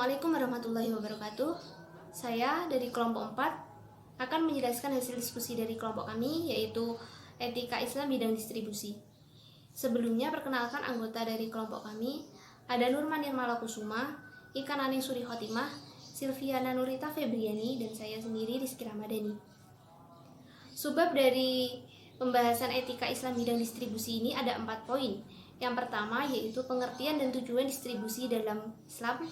Assalamualaikum warahmatullahi wabarakatuh. Saya dari kelompok 4 akan menjelaskan hasil diskusi dari kelompok kami, yaitu Etika Islam Bidang Distribusi. Sebelumnya perkenalkan anggota dari kelompok kami, ada Nurman Nirmala Kusuma, Ika Naning Suri Khotimah, Silviana Nurita Febriani, dan saya sendiri Rizky Ramadhani. Subbab dari pembahasan etika Islam bidang distribusi ini ada 4 poin. Yang pertama yaitu pengertian dan tujuan distribusi dalam Islam.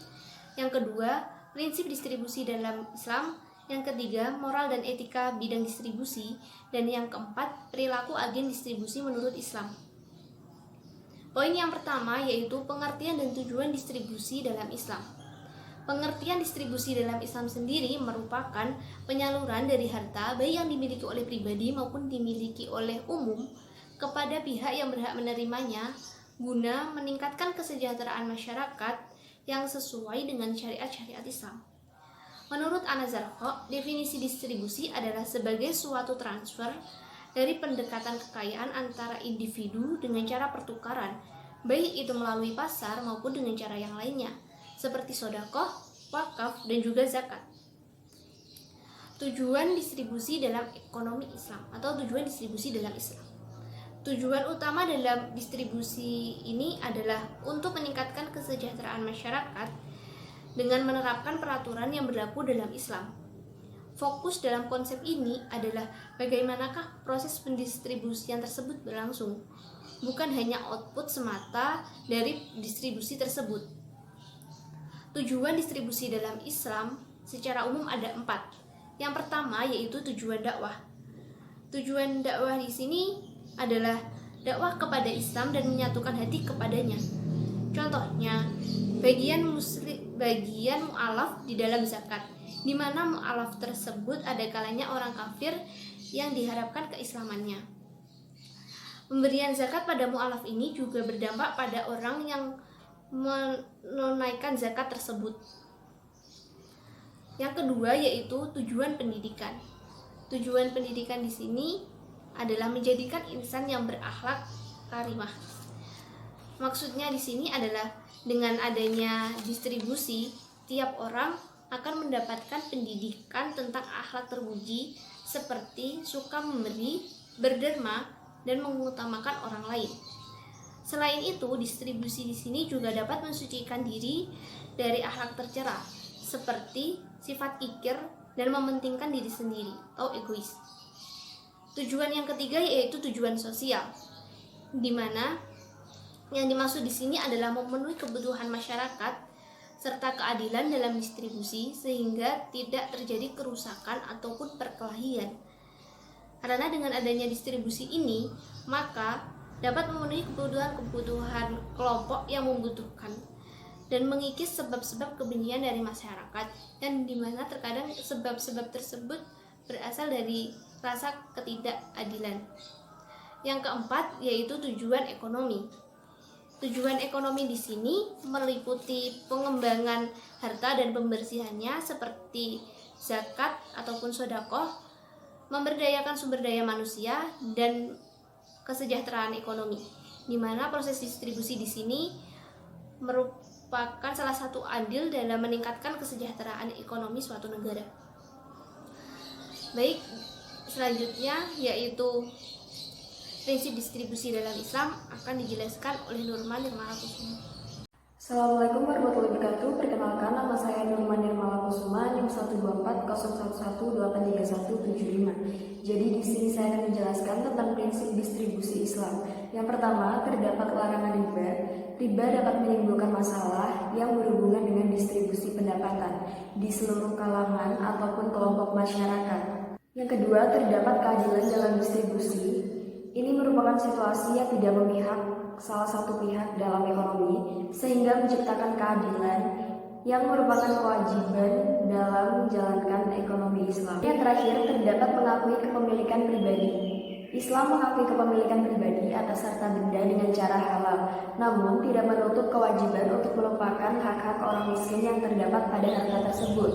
Yang kedua, prinsip distribusi dalam Islam. Yang ketiga, moral dan etika bidang distribusi. Dan yang keempat, perilaku agen distribusi menurut Islam. Poin yang pertama yaitu pengertian dan tujuan distribusi dalam Islam. Pengertian distribusi dalam Islam sendiri merupakan penyaluran dari harta baik yang dimiliki oleh pribadi maupun dimiliki oleh umum kepada pihak yang berhak menerimanya guna meningkatkan kesejahteraan masyarakat yang sesuai dengan syariat-syariat Islam. Menurut An-Nazarkho, definisi distribusi adalah sebagai suatu transfer dari pendekatan kekayaan antara individu dengan cara pertukaran, baik itu melalui pasar maupun dengan cara yang lainnya, seperti sedekah, wakaf, dan juga zakat. Tujuan distribusi dalam ekonomi Islam atau tujuan distribusi dalam Islam. Tujuan utama dalam distribusi ini adalah untuk meningkatkan kesejahteraan masyarakat dengan menerapkan peraturan yang berlaku dalam Islam. Fokus dalam konsep ini adalah bagaimanakah proses pendistribusian tersebut berlangsung, bukan hanya output semata dari distribusi tersebut. Tujuan distribusi dalam Islam secara umum ada 4. Yang pertama yaitu tujuan dakwah. Tujuan dakwah di sini adalah dakwah kepada Islam dan menyatukan hati kepadanya. Contohnya, bagian mu'alaf di dalam zakat, di mana mu'alaf tersebut ada kalanya orang kafir yang diharapkan keislamannya. Pemberian zakat pada mu'alaf ini juga berdampak pada orang yang menunaikan zakat tersebut. Yang kedua yaitu tujuan pendidikan. Tujuan pendidikan di sini adalah menjadikan insan yang berakhlak karimah. Maksudnya di sini adalah dengan adanya distribusi, tiap orang akan mendapatkan pendidikan tentang akhlak terpuji seperti suka memberi, berderma, dan mengutamakan orang lain. Selain itu, distribusi di sini juga dapat mensucikan diri dari akhlak tercela, seperti sifat kikir dan mementingkan diri sendiri atau egois. Tujuan yang ketiga yaitu tujuan sosial, di mana yang dimaksud di sini adalah memenuhi kebutuhan masyarakat serta keadilan dalam distribusi sehingga tidak terjadi kerusakan ataupun perkelahian. Karena dengan adanya distribusi ini, maka dapat memenuhi kebutuhan kelompok yang membutuhkan dan mengikis sebab-sebab kebencian dari masyarakat, dan di mana terkadang sebab-sebab tersebut berasal dari rasa ketidakadilan. Yang keempat yaitu tujuan ekonomi. Tujuan ekonomi di sini meliputi pengembangan harta dan pembersihannya seperti zakat ataupun sedekah, memberdayakan sumber daya manusia, dan kesejahteraan ekonomi, di mana proses distribusi di sini merupakan salah satu andil dalam meningkatkan kesejahteraan ekonomi suatu negara. Baik, selanjutnya yaitu prinsip distribusi dalam Islam akan dijelaskan oleh Nurman Nirmala Kusuma. Assalamualaikum warahmatullahi wabarakatuh. Perkenalkan, nama saya Nurman Nirmala Kusuma, NIM 1240111818175. Jadi di sini saya akan menjelaskan tentang prinsip distribusi Islam. Yang pertama, terdapat larangan riba. Riba dapat menimbulkan masalah yang berhubungan dengan distribusi pendapatan di seluruh kalangan ataupun kelompok masyarakat. Yang kedua, terdapat keadilan dalam distribusi. Ini merupakan situasi yang tidak memihak salah satu pihak dalam ekonomi, sehingga menciptakan keadilan yang merupakan kewajiban dalam menjalankan ekonomi Islam. Yang terakhir, terdapat mengakui kepemilikan pribadi. Islam mengakui kepemilikan pribadi atas harta benda dengan cara halal, namun tidak menutup kewajiban untuk melupakan hak-hak orang miskin yang terdapat pada harta tersebut.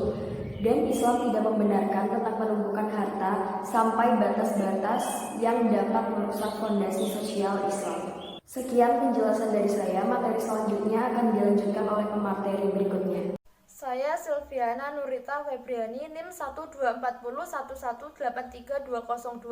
Dan Islam tidak membenarkan tentang penumpukan harta sampai batas-batas yang dapat merusak fondasi sosial Islam. Sekian penjelasan dari saya, materi selanjutnya akan dilanjutkan oleh pemateri berikutnya. Saya Silviana Nurita Febriani, NIM 12401183202.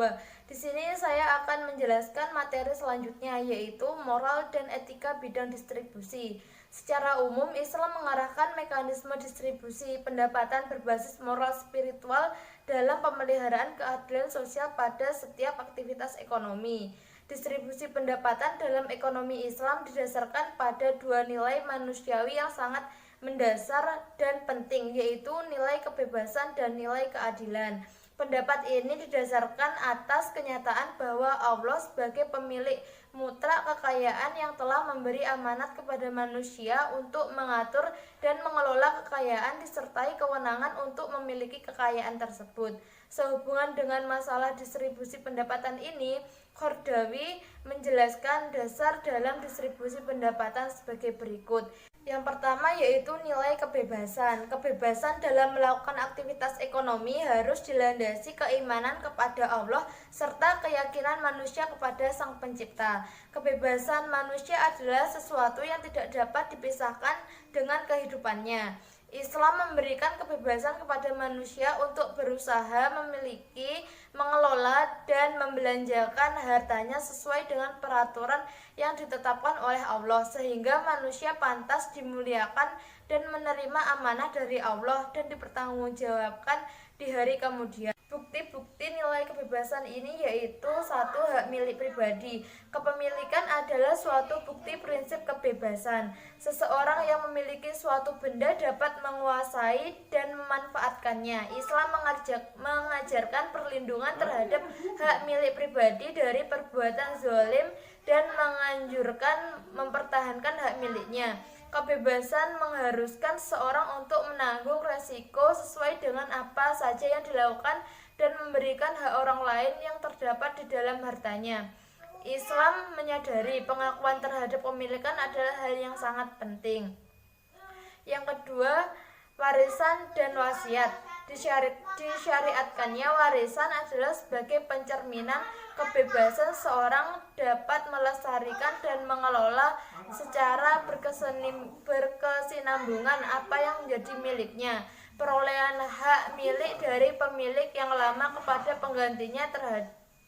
Di sini saya akan menjelaskan materi selanjutnya, yaitu moral dan etika bidang distribusi. Secara umum, Islam mengarahkan mekanisme distribusi pendapatan berbasis moral spiritual dalam pemeliharaan keadilan sosial pada setiap aktivitas ekonomi. Distribusi pendapatan dalam ekonomi Islam didasarkan pada dua nilai manusiawi yang sangat mendasar dan penting, yaitu nilai kebebasan dan nilai keadilan. Pendapat ini didasarkan atas kenyataan bahwa Allah sebagai pemilik mutlak kekayaan yang telah memberi amanat kepada manusia untuk mengatur dan mengelola kekayaan disertai kewenangan untuk memiliki kekayaan tersebut. Sehubungan dengan masalah distribusi pendapatan ini, Qardawi menjelaskan dasar dalam distribusi pendapatan sebagai berikut. Yang pertama yaitu nilai kebebasan. Kebebasan dalam melakukan aktivitas ekonomi harus dilandasi keimanan kepada Allah serta keyakinan manusia kepada Sang Pencipta. Kebebasan manusia adalah sesuatu yang tidak dapat dipisahkan dengan kehidupannya. Islam memberikan kebebasan kepada manusia untuk berusaha, memiliki, mengelola, dan membelanjakan hartanya sesuai dengan peraturan yang ditetapkan oleh Allah, sehingga manusia pantas dimuliakan dan menerima amanah dari Allah dan dipertanggungjawabkan di hari kemudian. Bukti-bukti nilai kebebasan ini yaitu: 1. Hak milik pribadi. Kepemilikan adalah suatu bukti prinsip kebebasan. Seseorang yang memiliki suatu benda dapat menguasai dan memanfaatkannya. Islam mengajarkan perlindungan terhadap hak milik pribadi dari perbuatan zalim dan menganjurkan mempertahankan hak miliknya. Kebebasan mengharuskan seorang untuk menanggung resiko sesuai dengan apa saja yang dilakukan dan memberikan hak orang lain yang terdapat di dalam hartanya. Islam menyadari pengakuan terhadap pemilikan adalah hal yang sangat penting. Yang kedua, warisan dan wasiat. Disyariatkannya warisan adalah sebagai pencerminan kebebasan seorang dapat melestarikan dan mengelola secara berkesinambungan apa yang menjadi miliknya. Perolehan hak milik dari pemilik yang lama kepada penggantinya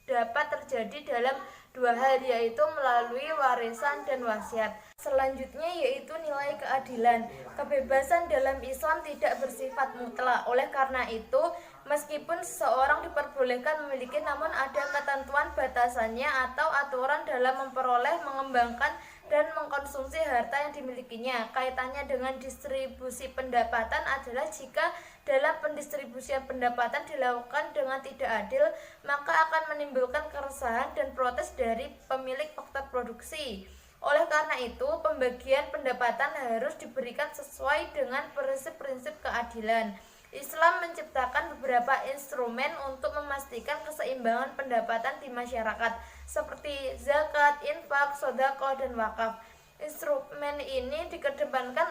dapat terjadi dalam dua hal, yaitu melalui warisan dan wasiat. Selanjutnya yaitu nilai keadilan. Kebebasan dalam Islam tidak bersifat mutlak. Oleh karena itu, meskipun seseorang diperbolehkan memiliki, namun ada ketentuan batasannya atau aturan dalam memperoleh, mengembangkan, dan mengkonsumsi harta yang dimilikinya. Kaitannya dengan distribusi pendapatan adalah jika dalam pendistribusian pendapatan dilakukan dengan tidak adil, maka akan menimbulkan keresahan dan protes dari pemilik faktor produksi. Oleh karena itu, pembagian pendapatan harus diberikan sesuai dengan prinsip-prinsip keadilan. Islam menciptakan beberapa instrumen untuk memastikan keseimbangan pendapatan di masyarakat, seperti zakat, infak, sedekah, dan wakaf. Instrumen ini dikedepankan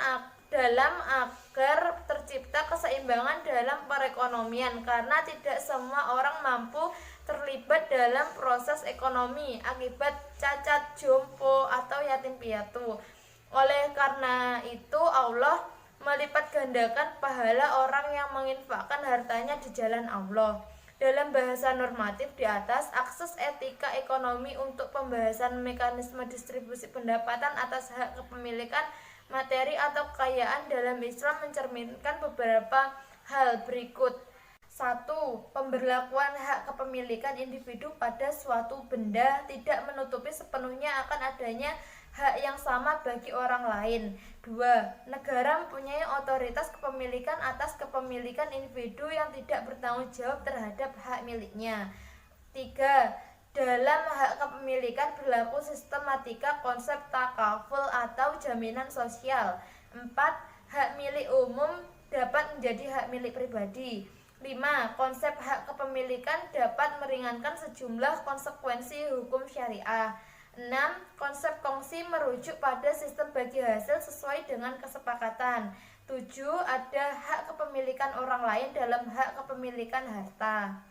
dalam agar tercipta keseimbangan dalam perekonomian, karena tidak semua orang mampu terlibat dalam proses ekonomi akibat cacat, jompo, atau yatim piatu. Oleh karena itu, Allah melipat gandakan pahala orang yang menginfakkan hartanya di jalan Allah. Dalam bahasa normatif di atas, akses etika ekonomi untuk pembahasan mekanisme distribusi pendapatan atas hak kepemilikan materi atau kekayaan dalam Islam mencerminkan beberapa hal berikut. 1. Pemberlakuan hak kepemilikan individu pada suatu benda tidak menutupi sepenuhnya akan adanya hak yang sama bagi orang lain. 2. Negara mempunyai otoritas kepemilikan atas kepemilikan individu yang tidak bertanggung jawab terhadap hak miliknya. 3. Dalam hak kepemilikan berlaku sistematika konsep takaful atau jaminan sosial. 4. Hak milik umum dapat menjadi hak milik pribadi. 5. Konsep hak kepemilikan dapat meringankan sejumlah konsekuensi hukum syariah. 6. Konsep kongsi merujuk pada sistem bagi hasil sesuai dengan kesepakatan. 7. Ada hak kepemilikan orang lain dalam hak kepemilikan harta.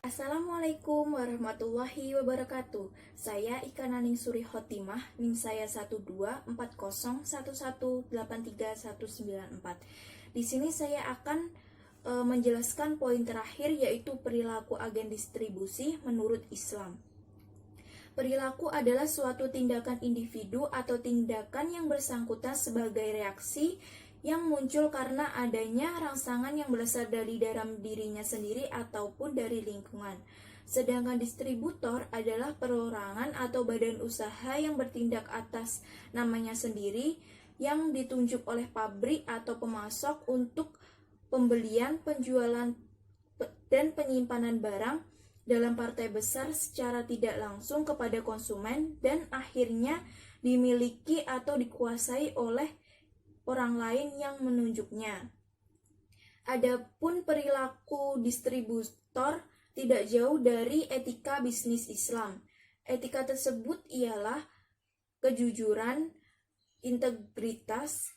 Assalamualaikum warahmatullahi wabarakatuh. Saya Ika Naning Suri Khotimah, NIM saya 12401183194. Di sini saya akan menjelaskan poin terakhir, yaitu perilaku agen distribusi menurut Islam. Perilaku adalah suatu tindakan individu atau tindakan yang bersangkutan sebagai reaksi yang muncul karena adanya rangsangan yang berasal dari dalam dirinya sendiri ataupun dari lingkungan. Sedangkan distributor adalah perorangan atau badan usaha yang bertindak atas namanya sendiri, yang ditunjuk oleh pabrik atau pemasok untuk pembelian, penjualan, dan penyimpanan barang dalam partai besar secara tidak langsung kepada konsumen dan akhirnya dimiliki atau dikuasai oleh orang lain yang menunjuknya. Adapun perilaku distributor tidak jauh dari etika bisnis Islam. Etika tersebut ialah kejujuran, integritas,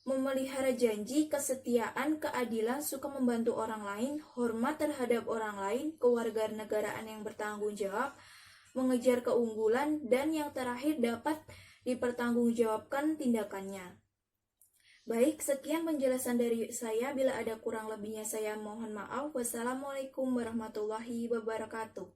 memelihara janji, kesetiaan, keadilan, suka membantu orang lain, hormat terhadap orang lain, kewarganegaraan yang bertanggung jawab, mengejar keunggulan, dan yang terakhir dapat dipertanggungjawabkan tindakannya. Baik, sekian penjelasan dari saya. Bila ada kurang lebihnya saya mohon maaf. Wassalamualaikum warahmatullahi wabarakatuh.